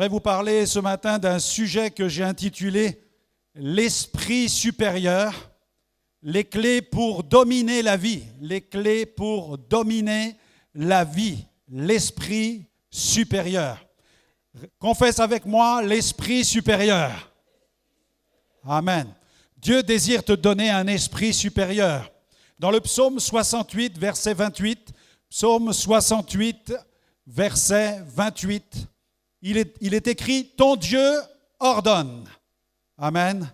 J'aimerais vous parler ce matin d'un sujet que j'ai intitulé « L'esprit supérieur, les clés pour dominer la vie ». Les clés pour dominer la vie, l'esprit supérieur. Confesse avec moi l'esprit supérieur. Amen. Dieu désire te donner un esprit supérieur. Dans le psaume 68, verset 28, psaume 68, verset 28, il est écrit « Ton Dieu ordonne ». Amen.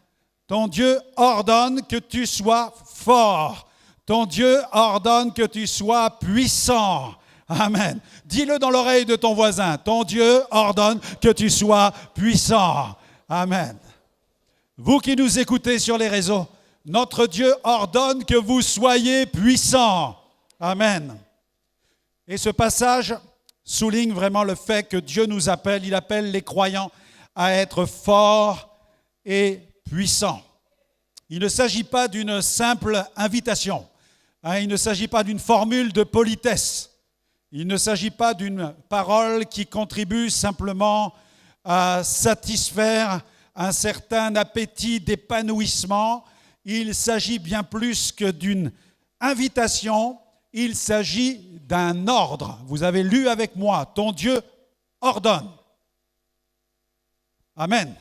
Ton Dieu ordonne que tu sois fort. Ton Dieu ordonne que tu sois puissant. Amen. Dis-le dans l'oreille de ton voisin. Ton Dieu ordonne que tu sois puissant. Amen. Vous qui nous écoutez sur les réseaux, notre Dieu ordonne que vous soyez puissants. Amen. Et ce passage souligne vraiment le fait que Dieu nous appelle, il appelle les croyants à être forts et puissants. Il ne s'agit pas d'une simple invitation, il ne s'agit pas d'une formule de politesse, il ne s'agit pas d'une parole qui contribue simplement à satisfaire un certain appétit d'épanouissement. Il s'agit bien plus que d'une invitation, il s'agit d'un ordre. Vous avez lu avec moi, ton Dieu ordonne. Amen.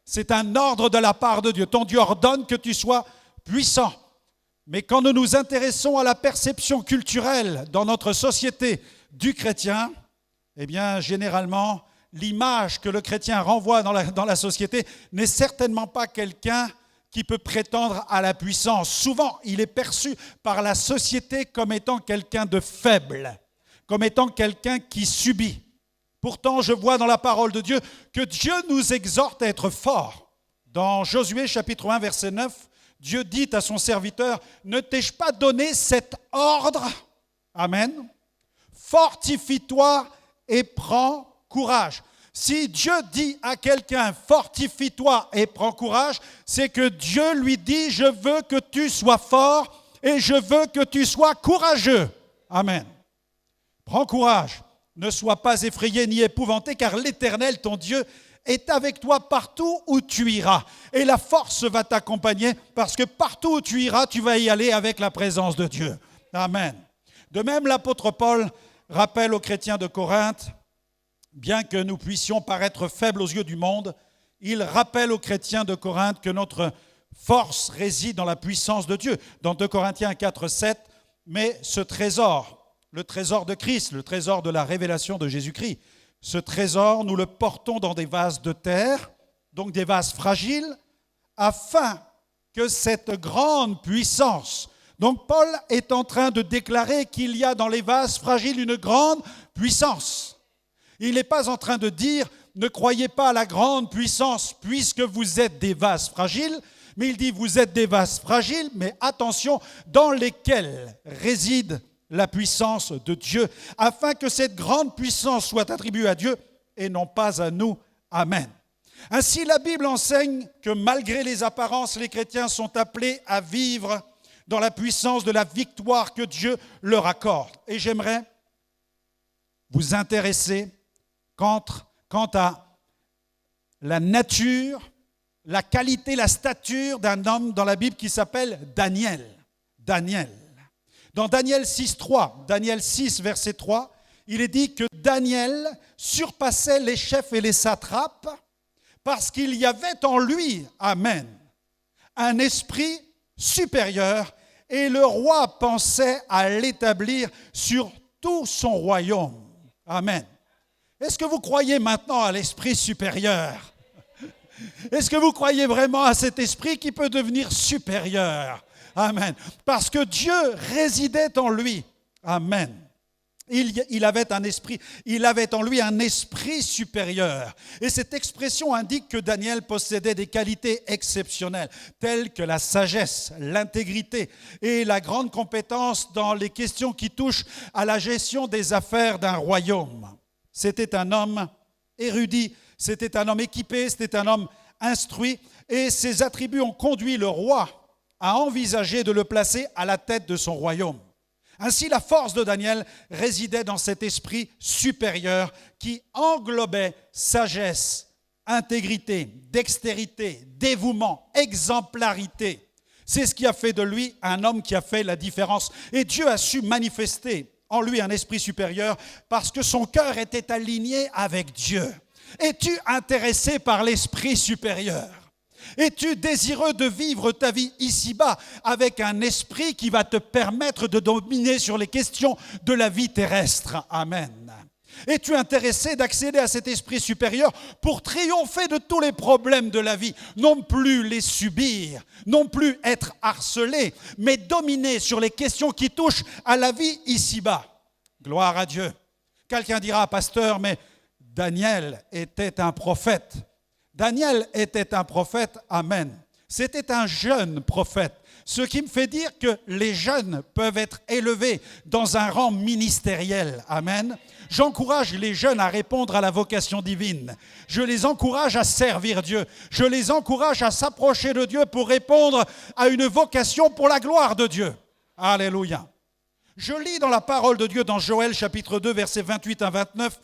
C'est un ordre de la part de Dieu. Ton Dieu ordonne que tu sois puissant. Mais quand nous nous intéressons à la perception culturelle dans notre société du chrétien, eh bien, généralement, l'image que le chrétien renvoie dans la société n'est certainement pas quelqu'un qui peut prétendre à la puissance. Souvent, il est perçu par la société comme étant quelqu'un de faible, comme étant quelqu'un qui subit. Pourtant, je vois dans la parole de Dieu que Dieu nous exhorte à être forts. Dans Josué chapitre 1, verset 9, Dieu dit à son serviteur, « Ne t'ai-je pas donné cet ordre ?» Amen. « Fortifie-toi et prends courage. » Si Dieu dit à quelqu'un « fortifie-toi et prends courage », c'est que Dieu lui dit « je veux que tu sois fort et je veux que tu sois courageux ». Amen. Prends courage, ne sois pas effrayé ni épouvanté, car l'Éternel, ton Dieu, est avec toi partout où tu iras. Et la force va t'accompagner, parce que partout où tu iras, tu vas y aller avec la présence de Dieu. Amen. De même, l'apôtre Paul rappelle aux chrétiens de Corinthe, bien que nous puissions paraître faibles aux yeux du monde, il rappelle aux chrétiens de Corinthe que notre force réside dans la puissance de Dieu. Dans 2 Corinthiens 4, 7, mais ce trésor, le trésor de Christ, le trésor de la révélation de Jésus-Christ, ce trésor, nous le portons dans des vases de terre, donc des vases fragiles, afin que cette grande puissance... Donc Paul est en train de déclarer qu'il y a dans les vases fragiles une grande puissance. Il n'est pas en train de dire « ne croyez pas à la grande puissance puisque vous êtes des vases fragiles », mais il dit « vous êtes des vases fragiles, mais attention, dans lesquels réside la puissance de Dieu, afin que cette grande puissance soit attribuée à Dieu et non pas à nous. Amen. » Ainsi, la Bible enseigne que malgré les apparences, les chrétiens sont appelés à vivre dans la puissance de la victoire que Dieu leur accorde. Et j'aimerais vous intéresser quant à la nature, la qualité, la stature d'un homme dans la Bible qui s'appelle Daniel. Daniel. Dans Daniel 6.3, Daniel 6, verset 3, il est dit que Daniel surpassait les chefs et les satrapes parce qu'il y avait en lui, amen, un esprit supérieur et le roi pensait à l'établir sur tout son royaume. Amen. Est-ce que vous croyez maintenant à l'esprit supérieur? Est-ce que vous croyez vraiment à cet esprit qui peut devenir supérieur? Amen. Parce que Dieu résidait en lui. Amen. Il avait en lui un esprit supérieur. Et cette expression indique que Daniel possédait des qualités exceptionnelles, telles que la sagesse, l'intégrité et la grande compétence dans les questions qui touchent à la gestion des affaires d'un royaume. C'était un homme érudit, c'était un homme équipé, c'était un homme instruit, et ses attributs ont conduit le roi à envisager de le placer à la tête de son royaume. Ainsi, la force de Daniel résidait dans cet esprit supérieur qui englobait sagesse, intégrité, dextérité, dévouement, exemplarité. C'est ce qui a fait de lui un homme qui a fait la différence. Et Dieu a su manifester en lui un esprit supérieur parce que son cœur était aligné avec Dieu. Es-tu intéressé par l'esprit supérieur? Es-tu désireux de vivre ta vie ici-bas avec un esprit qui va te permettre de dominer sur les questions de la vie terrestre? Amen. Es-tu intéressé d'accéder à cet esprit supérieur pour triompher de tous les problèmes de la vie? Non plus les subir, non plus être harcelé, mais dominer sur les questions qui touchent à la vie ici-bas. Gloire à Dieu. Quelqu'un dira, pasteur, mais Daniel était un prophète. Daniel était un prophète, amen. C'était un jeune prophète, ce qui me fait dire que les jeunes peuvent être élevés dans un rang ministériel, amen. J'encourage les jeunes à répondre à la vocation divine. Je les encourage à servir Dieu. Je les encourage à s'approcher de Dieu pour répondre à une vocation pour la gloire de Dieu. Alléluia. Je lis dans la parole de Dieu, dans Joël chapitre 2, versets 28 à 29,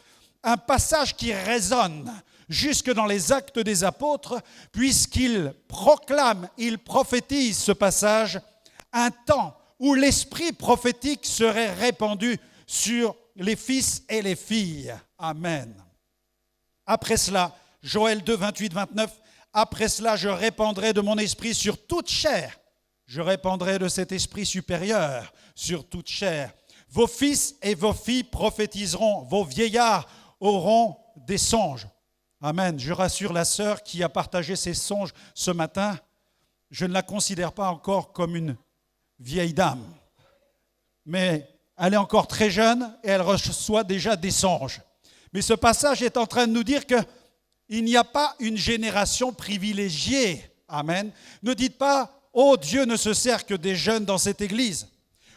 un passage qui résonne jusque dans les Actes des Apôtres, puisqu'il proclame, il prophétise ce passage, un temps où l'esprit prophétique serait répandu sur les fils et les filles. Amen. Après cela, Joël 2, 28, 29, après cela, je répandrai de mon esprit sur toute chair. Je répandrai de cet esprit supérieur sur toute chair. Vos fils et vos filles prophétiseront, vos vieillards auront des songes. Amen. Je rassure la sœur qui a partagé ses songes ce matin, je ne la considère pas encore comme une vieille dame, mais elle est encore très jeune et elle reçoit déjà des songes. Mais ce passage est en train de nous dire qu'il n'y a pas une génération privilégiée. Amen. Ne dites pas, oh Dieu ne se sert que des jeunes dans cette église.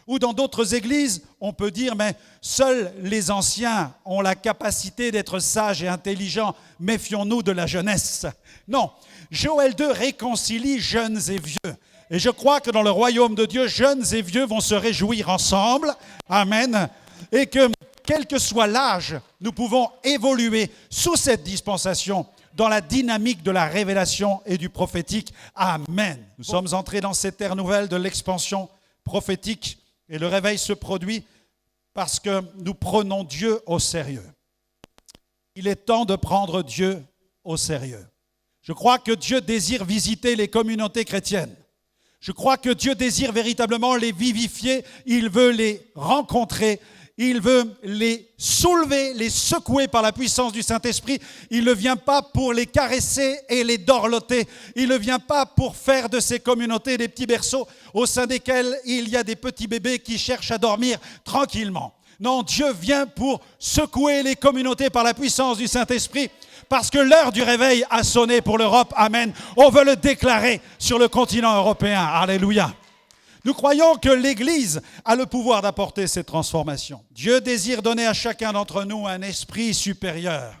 Ou dans d'autres églises, on peut dire, mais seuls les anciens ont la capacité d'être sages et intelligents. Méfions-nous de la jeunesse. Non, Joël 2 réconcilie jeunes et vieux. Et je crois que dans le royaume de Dieu, jeunes et vieux vont se réjouir ensemble. Amen. Et que, quel que soit l'âge, nous pouvons évoluer sous cette dispensation dans la dynamique de la révélation et du prophétique. Amen. Nous sommes entrés dans cette ère nouvelle de l'expansion prophétique. Et le réveil se produit parce que nous prenons Dieu au sérieux. Il est temps de prendre Dieu au sérieux. Je crois que Dieu désire visiter les communautés chrétiennes. Je crois que Dieu désire véritablement les vivifier. Il veut les rencontrer. Il veut les soulever, les secouer par la puissance du Saint-Esprit. Il ne vient pas pour les caresser et les dorloter. Il ne vient pas pour faire de ces communautés des petits berceaux au sein desquels il y a des petits bébés qui cherchent à dormir tranquillement. Non, Dieu vient pour secouer les communautés par la puissance du Saint-Esprit parce que l'heure du réveil a sonné pour l'Europe. Amen. On veut le déclarer sur le continent européen. Alléluia. Nous croyons que l'Église a le pouvoir d'apporter cette transformation. Dieu désire donner à chacun d'entre nous un esprit supérieur,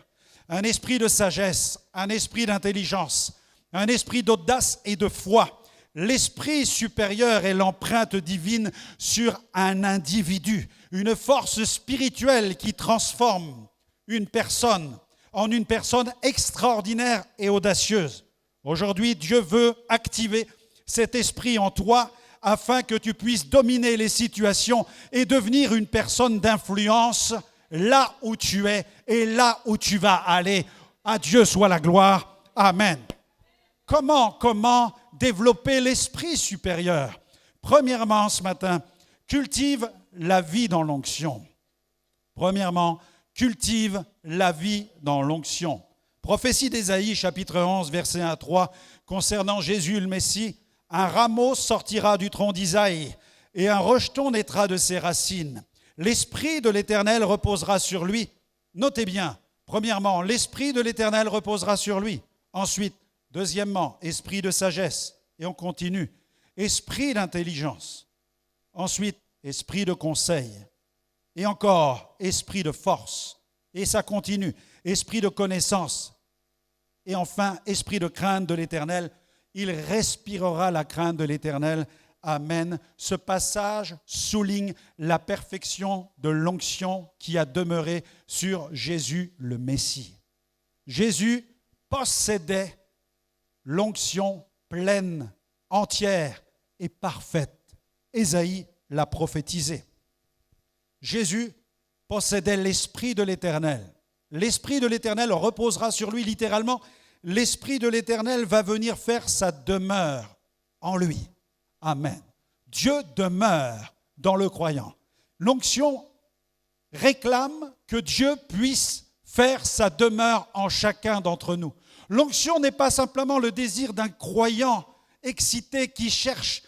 un esprit de sagesse, un esprit d'intelligence, un esprit d'audace et de foi. L'esprit supérieur est l'empreinte divine sur un individu, une force spirituelle qui transforme une personne en une personne extraordinaire et audacieuse. Aujourd'hui, Dieu veut activer cet esprit en toi afin que tu puisses dominer les situations et devenir une personne d'influence là où tu es et là où tu vas aller. À Dieu soit la gloire. Amen. Comment développer l'esprit supérieur? Premièrement, ce matin, cultive la vie dans l'onction. Premièrement, cultive la vie dans l'onction. Prophétie d'Ésaïe, chapitre 11, versets 1 à 3, concernant Jésus le Messie. Un rameau sortira du tronc d'Isaïe et un rejeton naîtra de ses racines. L'Esprit de l'Éternel reposera sur lui. Notez bien, premièrement, l'Esprit de l'Éternel reposera sur lui. Ensuite, deuxièmement, esprit de sagesse. Et on continue. Esprit d'intelligence. Ensuite, esprit de conseil. Et encore, esprit de force. Et ça continue. Esprit de connaissance. Et enfin, esprit de crainte de l'Éternel. Il respirera la crainte de l'Éternel Amen. Ce passage souligne la perfection de l'onction qui a demeuré sur Jésus le Messie. Jésus possédait l'onction pleine, entière et parfaite. Ésaïe l'a prophétisé. Jésus possédait l'Esprit de l'Éternel. L'Esprit de l'Éternel reposera sur lui littéralement. L'Esprit de l'Éternel va venir faire sa demeure en lui. Amen. Dieu demeure dans le croyant. L'onction réclame que Dieu puisse faire sa demeure en chacun d'entre nous. L'onction n'est pas simplement le désir d'un croyant excité qui cherche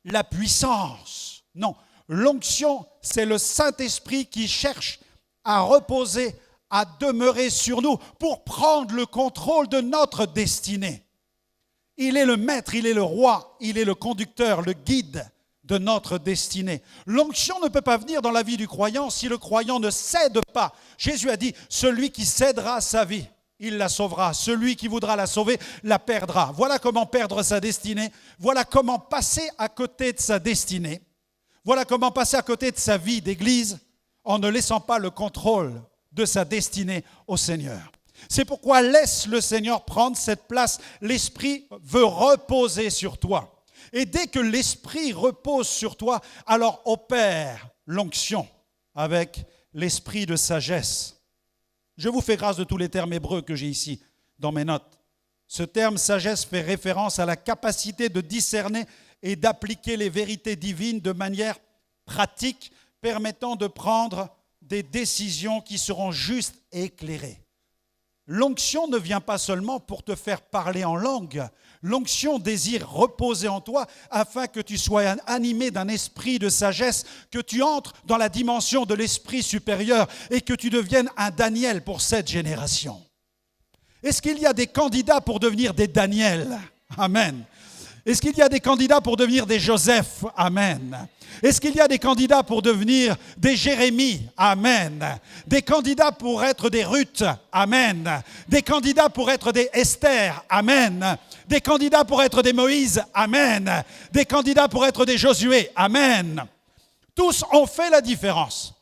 la puissance. Non, l'onction, c'est le Saint-Esprit qui cherche à reposer, à demeurer sur nous pour prendre le contrôle de notre destinée. Il est le maître, il est le roi, il est le conducteur, le guide de notre destinée. L'onction ne peut pas venir dans la vie du croyant si le croyant ne cède pas. Jésus a dit, celui qui cédera sa vie, il la sauvera. Celui qui voudra la sauver, la perdra. Voilà comment perdre sa destinée. Voilà comment passer à côté de sa destinée. Voilà comment passer à côté de sa vie d'église en ne laissant pas le contrôle de sa destinée au Seigneur. C'est pourquoi laisse le Seigneur prendre cette place. L'Esprit veut reposer sur toi. Et dès que l'Esprit repose sur toi, alors opère l'onction avec l'esprit de sagesse. Je vous fais grâce de tous les termes hébreux que j'ai ici dans mes notes. Ce terme sagesse fait référence à la capacité de discerner et d'appliquer les vérités divines de manière pratique, permettant de prendre des décisions qui seront justes et éclairées. L'onction ne vient pas seulement pour te faire parler en langue. L'onction désire reposer en toi afin que tu sois animé d'un esprit de sagesse, que tu entres dans la dimension de l'esprit supérieur et que tu deviennes un Daniel pour cette génération. Est-ce qu'il y a des candidats pour devenir des Daniel? Amen. Est-ce qu'il y a des candidats pour devenir des Joseph? Amen. Est-ce qu'il y a des candidats pour devenir des Jérémie? Amen. Des candidats pour être des Ruth? Amen. Des candidats pour être des Esther? Amen. Des candidats pour être des Moïse? Amen. Des candidats pour être des Josué? Amen. Tous ont fait la différence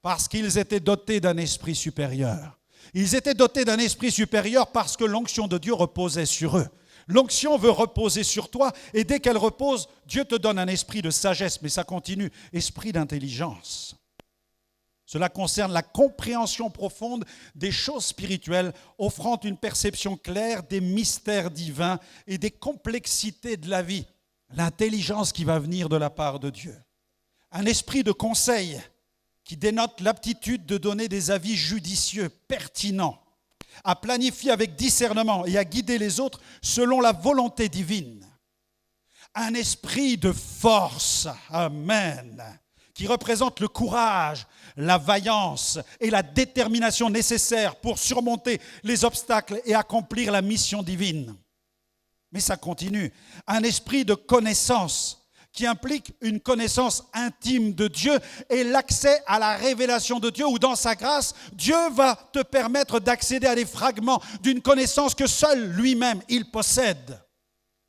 parce qu'ils étaient dotés d'un esprit supérieur. Ils étaient dotés d'un esprit supérieur parce que l'onction de Dieu reposait sur eux. L'onction veut reposer sur toi et dès qu'elle repose, Dieu te donne un esprit de sagesse, mais ça continue, esprit d'intelligence. Cela concerne la compréhension profonde des choses spirituelles, offrant une perception claire des mystères divins et des complexités de la vie. L'intelligence qui va venir de la part de Dieu. Un esprit de conseil qui dénote l'aptitude de donner des avis judicieux, pertinents, à planifier avec discernement et à guider les autres selon la volonté divine. Un esprit de force, amen, qui représente le courage, la vaillance et la détermination nécessaires pour surmonter les obstacles et accomplir la mission divine. Mais ça continue. Un esprit de connaissance qui implique une connaissance intime de Dieu et l'accès à la révélation de Dieu, où dans sa grâce, Dieu va te permettre d'accéder à des fragments d'une connaissance que seul lui-même, il possède.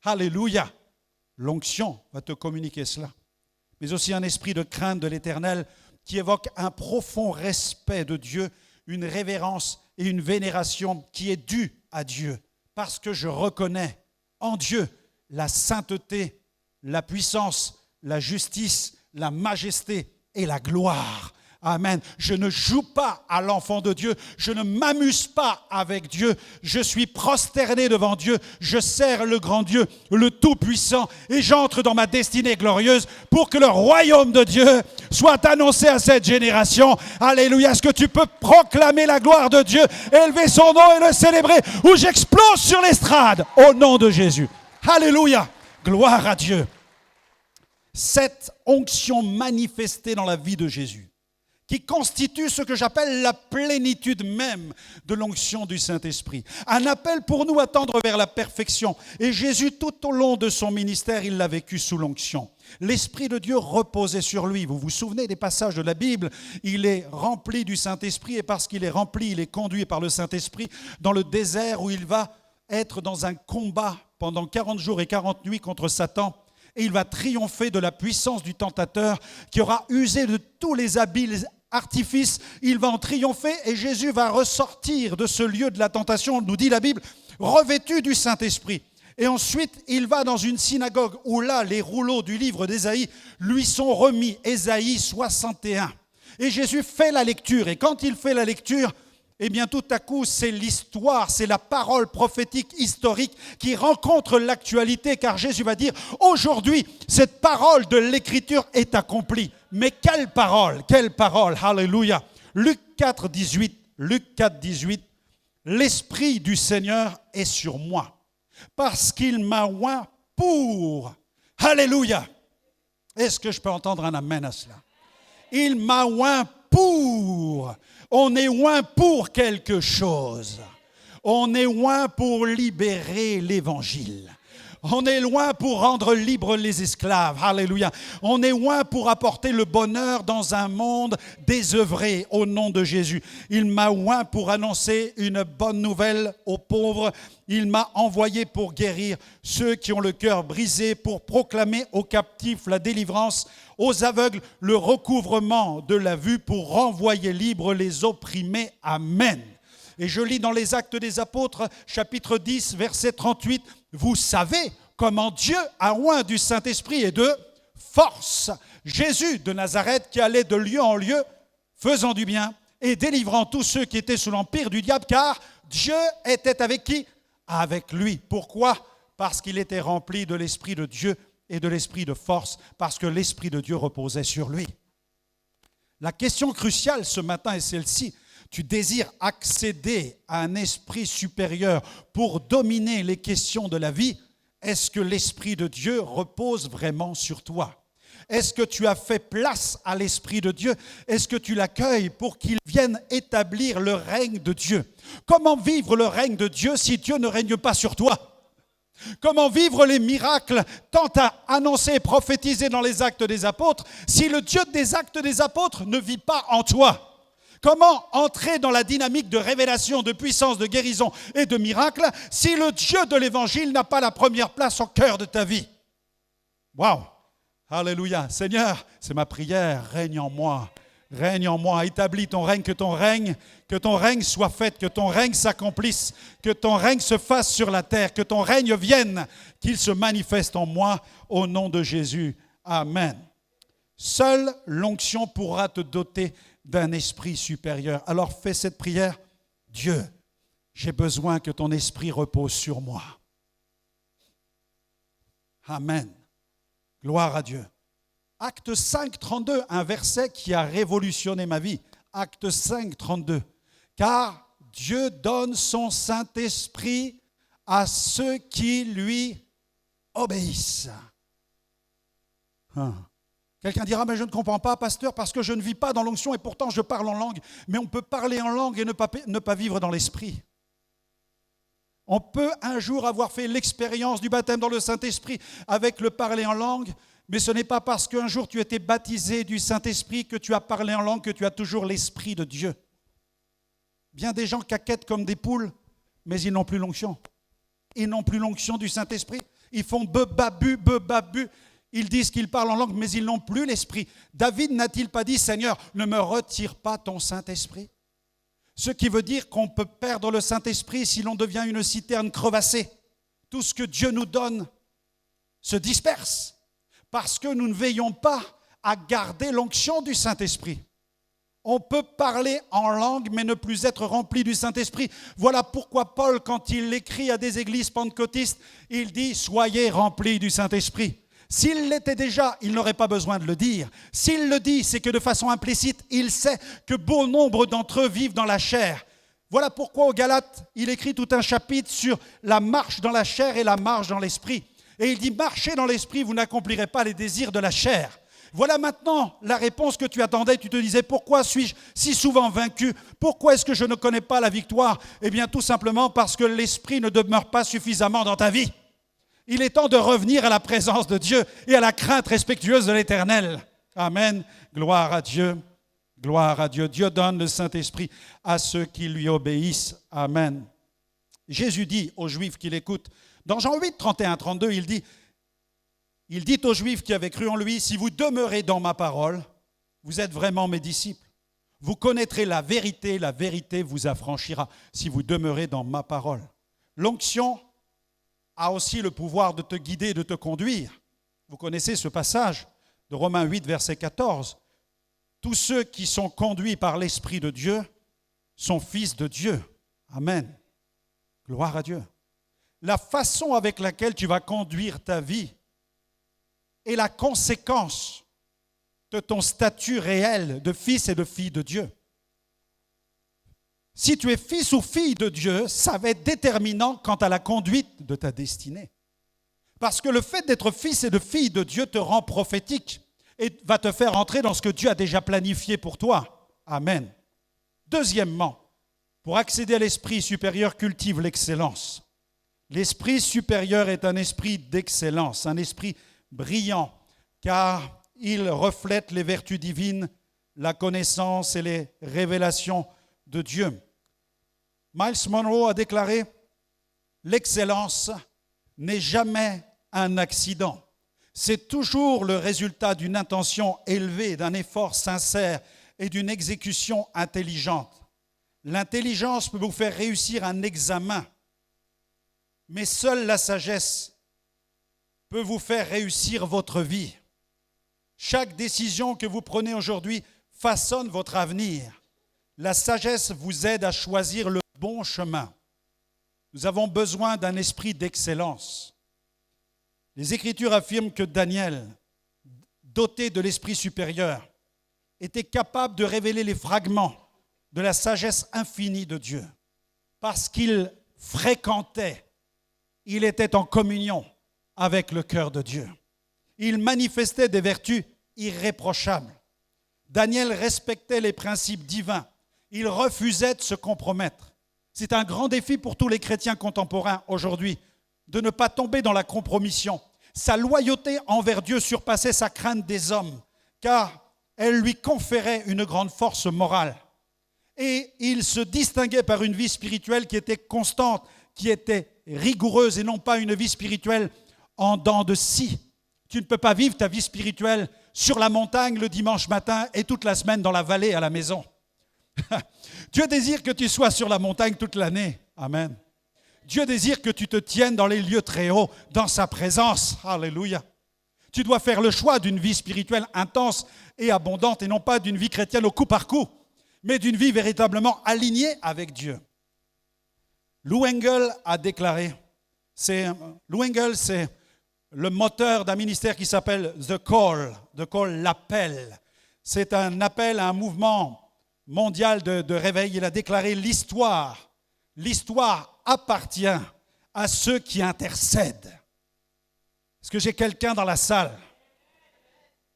Alléluia. L'onction va te communiquer cela. Mais aussi un esprit de crainte de l'Éternel qui évoque un profond respect de Dieu, une révérence et une vénération qui est due à Dieu, parce que je reconnais en Dieu la sainteté, la puissance, la justice, la majesté et la gloire. Amen. Je ne joue pas à l'enfant de Dieu. Je ne m'amuse pas avec Dieu. Je suis prosterné devant Dieu. Je sers le grand Dieu, le Tout-Puissant, et j'entre dans ma destinée glorieuse pour que le royaume de Dieu soit annoncé à cette génération. Alléluia. Est-ce que tu peux proclamer la gloire de Dieu, élever son nom et le célébrer, ou j'explose sur l'estrade au nom de Jésus. Alléluia. Gloire à Dieu. Cette onction manifestée dans la vie de Jésus, qui constitue ce que j'appelle la plénitude même de l'onction du Saint-Esprit. Un appel pour nous à tendre vers la perfection. Et Jésus, tout au long de son ministère, il l'a vécu sous l'onction. L'Esprit de Dieu reposait sur lui. Vous vous souvenez des passages de la Bible? Il est rempli du Saint-Esprit et parce qu'il est rempli, il est conduit par le Saint-Esprit dans le désert où il va être dans un combat pendant 40 jours et 40 nuits contre Satan. et il va triompher de la puissance du tentateur qui aura usé de tous les habiles artifices. Il va en triompher et Jésus va ressortir de ce lieu de la tentation, nous dit la Bible, revêtu du Saint-Esprit. Et ensuite, il va dans une synagogue où là, les rouleaux du livre d'Ésaïe lui sont remis, Ésaïe 61. Et Jésus fait la lecture. Et quand il fait la lecture, eh bien tout à coup, c'est l'histoire, c'est la parole prophétique historique qui rencontre l'actualité, car Jésus va dire, aujourd'hui, cette parole de l'Écriture est accomplie. Mais quelle parole, alléluia. Luc 4, 18, l'Esprit du Seigneur est sur moi, parce qu'il m'a oint pour, alléluia. Est-ce que je peux entendre un amen à cela? Il m'a oint pour. On est oint pour quelque chose. On est oint pour libérer l'Évangile. On est loin pour rendre libres les esclaves. Alléluia. On est loin pour apporter le bonheur dans un monde désœuvré au nom de Jésus. Il m'a oint pour annoncer une bonne nouvelle aux pauvres. Il m'a envoyé pour guérir ceux qui ont le cœur brisé, pour proclamer aux captifs la délivrance, aux aveugles le recouvrement de la vue, pour renvoyer libres les opprimés. Amen. Et je lis dans les Actes des Apôtres, chapitre 10, verset 38, « Vous savez comment Dieu a oint du Saint-Esprit et de force Jésus de Nazareth qui allait de lieu en lieu, faisant du bien et délivrant tous ceux qui étaient sous l'empire du diable, car Dieu était avec qui? Avec lui. » Pourquoi? Parce qu'il était rempli de l'Esprit de Dieu et de l'Esprit de force, parce que l'Esprit de Dieu reposait sur lui. La question cruciale ce matin est celle-ci. Tu désires accéder à un esprit supérieur pour dominer les questions de la vie? Est-ce que l'Esprit de Dieu repose vraiment sur toi? Est-ce que tu as fait place à l'Esprit de Dieu? Est-ce que tu l'accueilles pour qu'il vienne établir le règne de Dieu? Comment vivre le règne de Dieu si Dieu ne règne pas sur toi? Comment vivre les miracles tant annoncés et prophétisés dans les Actes des Apôtres si le Dieu des Actes des Apôtres ne vit pas en toi? Comment entrer dans la dynamique de révélation, de puissance, de guérison et de miracle si le Dieu de l'Évangile n'a pas la première place au cœur de ta vie? Waouh! Alléluia! Seigneur, c'est ma prière, règne en moi, établis ton règne, que ton règne soit fait, que ton règne s'accomplisse, que ton règne se fasse sur la terre, que ton règne vienne, qu'il se manifeste en moi, au nom de Jésus. Amen. Seule l'onction pourra te doter d'un esprit supérieur. Alors fais cette prière. Dieu, j'ai besoin que ton esprit repose sur moi. Amen. Gloire à Dieu. Acte 5, 32, un verset qui a révolutionné ma vie. Acte 5, 32. Car Dieu donne son Saint-Esprit à ceux qui lui obéissent. Quelqu'un dira, mais je ne comprends pas, pasteur, parce que je ne vis pas dans l'onction et pourtant je parle en langue. Mais on peut parler en langue et ne pas vivre dans l'esprit. On peut un jour avoir fait l'expérience du baptême dans le Saint-Esprit avec le parler en langue, mais ce n'est pas parce qu'un jour tu étais baptisé du Saint-Esprit que tu as parlé en langue que tu as toujours l'Esprit de Dieu. Bien des gens caquettent comme des poules, mais ils n'ont plus l'onction. Ils n'ont plus l'onction du Saint-Esprit. Ils font bebabu. Ils disent qu'ils parlent en langue, mais ils n'ont plus l'Esprit. David n'a-t-il pas dit, Seigneur, ne me retire pas ton Saint-Esprit? Ce qui veut dire qu'on peut perdre le Saint-Esprit si l'on devient une citerne crevassée. Tout ce que Dieu nous donne se disperse parce que nous ne veillons pas à garder l'onction du Saint-Esprit. On peut parler en langue, mais ne plus être rempli du Saint-Esprit. Voilà pourquoi Paul, quand il écrit à des églises pentecôtistes, il dit « Soyez remplis du Saint-Esprit ». S'il l'était déjà, il n'aurait pas besoin de le dire. S'il le dit, c'est que de façon implicite, il sait que bon nombre d'entre eux vivent dans la chair. Voilà pourquoi aux Galates, il écrit tout un chapitre sur la marche dans la chair et la marche dans l'esprit. Et il dit, marchez dans l'esprit, vous n'accomplirez pas les désirs de la chair. Voilà maintenant la réponse que tu attendais. Tu te disais, pourquoi suis-je si souvent vaincu? Pourquoi est-ce que je ne connais pas la victoire? Eh bien, tout simplement parce que l'esprit ne demeure pas suffisamment dans ta vie. Il est temps de revenir à la présence de Dieu et à la crainte respectueuse de l'Éternel. Amen. Gloire à Dieu. Gloire à Dieu. Dieu donne le Saint-Esprit à ceux qui lui obéissent. Amen. Jésus dit aux Juifs qui l'écoutent, dans Jean 8, 31, 32, il dit, Il dit aux Juifs qui avaient cru en lui, si vous demeurez dans ma parole, vous êtes vraiment mes disciples. Vous connaîtrez la vérité vous affranchira si vous demeurez dans ma parole. L'onction a aussi le pouvoir de te guider et de te conduire. Vous connaissez ce passage de Romains 8, verset 14. Tous ceux qui sont conduits par l'Esprit de Dieu sont fils de Dieu. Amen. Gloire à Dieu. La façon avec laquelle tu vas conduire ta vie est la conséquence de ton statut réel de fils et de fille de Dieu. Si tu es fils ou fille de Dieu, ça va être déterminant quant à la conduite de ta destinée. Parce que le fait d'être fils et de fille de Dieu te rend prophétique et va te faire entrer dans ce que Dieu a déjà planifié pour toi. Amen. Deuxièmement, pour accéder à l'esprit supérieur, cultive l'excellence. L'esprit supérieur est un esprit d'excellence, un esprit brillant, car il reflète les vertus divines, la connaissance et les révélations de Dieu. Miles Monroe a déclaré « L'excellence n'est jamais un accident. C'est toujours le résultat d'une intention élevée, d'un effort sincère et d'une exécution intelligente. L'intelligence peut vous faire réussir un examen, mais seule la sagesse peut vous faire réussir votre vie. Chaque décision que vous prenez aujourd'hui façonne votre avenir. La sagesse vous aide à choisir le bon chemin. Nous avons besoin d'un esprit d'excellence. Les Écritures affirment que Daniel, doté de l'esprit supérieur, était capable de révéler les fragments de la sagesse infinie de Dieu. Parce qu'il fréquentait, il était en communion avec le cœur de Dieu. Il manifestait des vertus irréprochables. Daniel respectait les principes divins. Il refusait de se compromettre. C'est un grand défi pour tous les chrétiens contemporains aujourd'hui, de ne pas tomber dans la compromission. Sa loyauté envers Dieu surpassait sa crainte des hommes, car elle lui conférait une grande force morale. Et il se distinguait par une vie spirituelle qui était constante, qui était rigoureuse et non pas une vie spirituelle en dents de scie. Tu ne peux pas vivre ta vie spirituelle sur la montagne le dimanche matin et toute la semaine dans la vallée à la maison. Dieu désire que tu sois sur la montagne toute l'année. Amen. Dieu désire que tu te tiennes dans les lieux très hauts, dans sa présence. Alléluia. Tu dois faire le choix d'une vie spirituelle intense et abondante et non pas d'une vie chrétienne au coup par coup, mais d'une vie véritablement alignée avec Dieu. Lou Engle a déclaré, Lou Engle, c'est le moteur d'un ministère qui s'appelle The Call, l'appel. C'est un appel à un mouvement mondial de réveil. Il a déclaré l'histoire appartient à ceux qui intercèdent. Est-ce que j'ai quelqu'un dans la salle?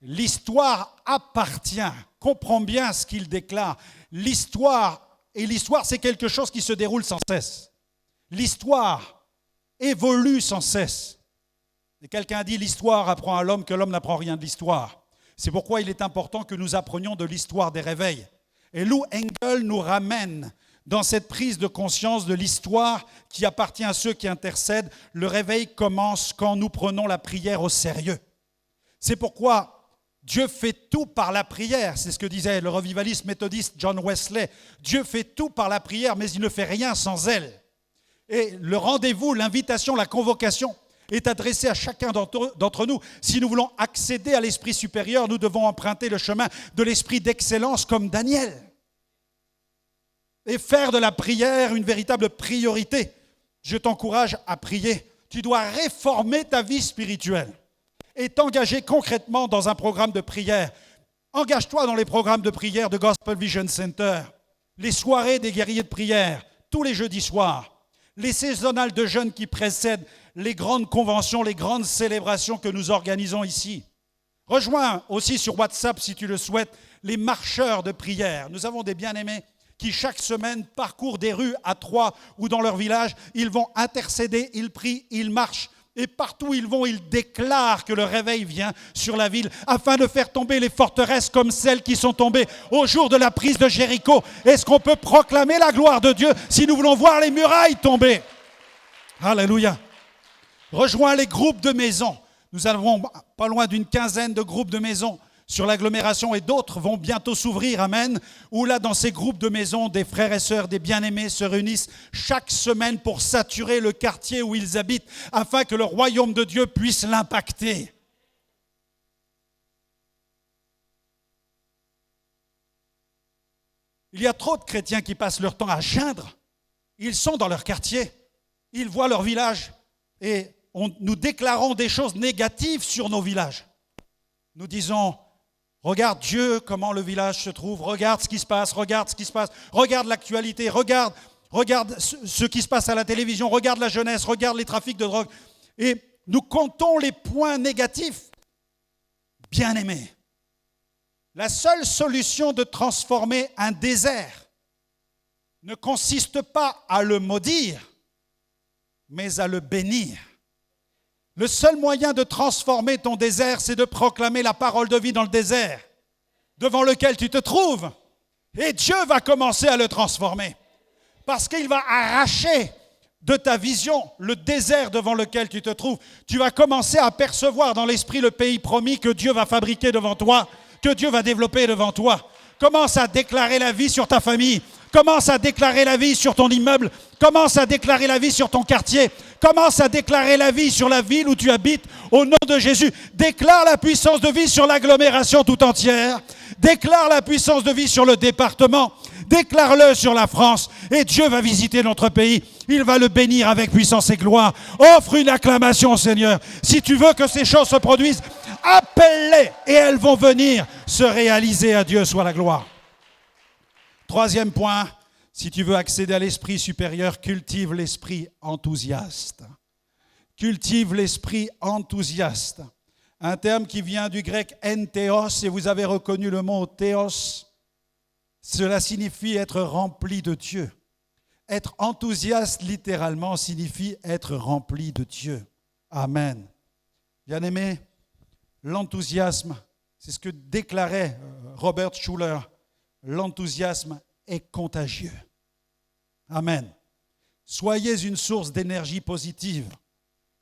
L'histoire appartient. Comprends bien ce qu'il déclare. L'histoire, c'est quelque chose qui se déroule sans cesse. L'histoire évolue sans cesse. Et quelqu'un a dit, l'histoire apprend à l'homme que l'homme n'apprend rien de l'histoire. C'est pourquoi il est important que nous apprenions de l'histoire des réveils. Et Lou Engle nous ramène dans cette prise de conscience de l'histoire qui appartient à ceux qui intercèdent. Le réveil commence quand nous prenons la prière au sérieux. C'est pourquoi Dieu fait tout par la prière. C'est ce que disait le revivaliste méthodiste John Wesley. Dieu fait tout par la prière, mais il ne fait rien sans elle. Et le rendez-vous, l'invitation, la convocation est adressée à chacun d'entre nous. Si nous voulons accéder à l'esprit supérieur, nous devons emprunter le chemin de l'esprit d'excellence comme Daniel. Et faire de la prière une véritable priorité. Je t'encourage à prier. Tu dois réformer ta vie spirituelle et t'engager concrètement dans un programme de prière. Engage-toi dans les programmes de prière de Gospel Vision Center, les soirées des guerriers de prière, tous les jeudis soirs, les saisonnales de jeûne qui précèdent les grandes conventions, les grandes célébrations que nous organisons ici. Rejoins aussi sur WhatsApp, si tu le souhaites, les marcheurs de prière. Nous avons des bien-aimés qui chaque semaine parcourent des rues à Troyes ou dans leur village. Ils vont intercéder, ils prient, ils marchent. Et partout où ils vont, ils déclarent que le réveil vient sur la ville afin de faire tomber les forteresses comme celles qui sont tombées au jour de la prise de Jéricho. Est-ce qu'on peut proclamer la gloire de Dieu si nous voulons voir les murailles tomber? Alléluia. Rejoins les groupes de maisons. Nous avons pas loin d'une quinzaine de groupes de maisons sur l'agglomération et d'autres vont bientôt s'ouvrir, amen, où là, dans ces groupes de maisons, des frères et sœurs, des bien-aimés se réunissent chaque semaine pour saturer le quartier où ils habitent afin que le royaume de Dieu puisse l'impacter. Il y a trop de chrétiens qui passent leur temps à geindre. Ils sont dans leur quartier, ils voient leur village et nous déclarons des choses négatives sur nos villages. Nous disons, regarde Dieu, comment le village se trouve, regarde ce qui se passe, regarde l'actualité, regarde ce qui se passe à la télévision, regarde la jeunesse, regarde les trafics de drogue. Et nous comptons les points négatifs. Bien-aimés, la seule solution de transformer un désert ne consiste pas à le maudire, mais à le bénir. Le seul moyen de transformer ton désert, c'est de proclamer la parole de vie dans le désert devant lequel tu te trouves. Et Dieu va commencer à le transformer parce qu'il va arracher de ta vision le désert devant lequel tu te trouves. Tu vas commencer à percevoir dans l'esprit le pays promis que Dieu va fabriquer devant toi, que Dieu va développer devant toi. Commence à déclarer la vie sur ta famille. Commence à déclarer la vie sur ton immeuble. Commence à déclarer la vie sur ton quartier. Commence à déclarer la vie sur la ville où tu habites au nom de Jésus. Déclare la puissance de vie sur l'agglomération tout entière. Déclare la puissance de vie sur le département. Déclare-le sur la France. Et Dieu va visiter notre pays. Il va le bénir avec puissance et gloire. Offre une acclamation au Seigneur. Si tu veux que ces choses se produisent, appelle-les et elles vont venir se réaliser. À Dieu soit la gloire. Troisième point, si tu veux accéder à l'esprit supérieur, cultive l'esprit enthousiaste. Cultive l'esprit enthousiaste. Un terme qui vient du grec entheos, et vous avez reconnu le mot théos. Cela signifie être rempli de Dieu. Être enthousiaste, littéralement, signifie être rempli de Dieu. Amen. Bien-aimés, l'enthousiasme, c'est ce que déclarait Robert Schuller. L'enthousiasme est contagieux. Amen. Soyez une source d'énergie positive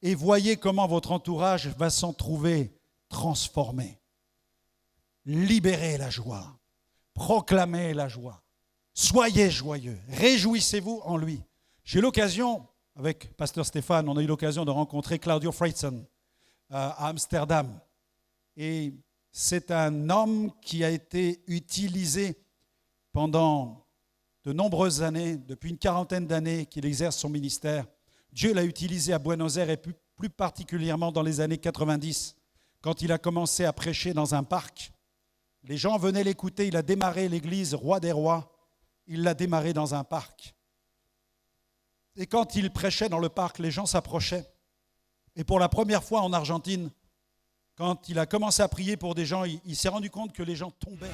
et voyez comment votre entourage va s'en trouver transformé. Libérez la joie. Proclamez la joie. Soyez joyeux. Réjouissez-vous en lui. J'ai eu l'occasion, avec Pasteur Stéphane, on a eu l'occasion de rencontrer Claudio Freyson à Amsterdam. Et c'est un homme qui a été utilisé pendant de nombreuses années, depuis une quarantaine d'années qu'il exerce son ministère. Dieu l'a utilisé à Buenos Aires et plus particulièrement dans les années 90, quand il a commencé à prêcher dans un parc. Les gens venaient l'écouter, il a démarré l'église Roi des Rois, il l'a démarré dans un parc. Et quand il prêchait dans le parc, les gens s'approchaient. Et pour la première fois en Argentine, quand il a commencé à prier pour des gens, il s'est rendu compte que les gens tombaient.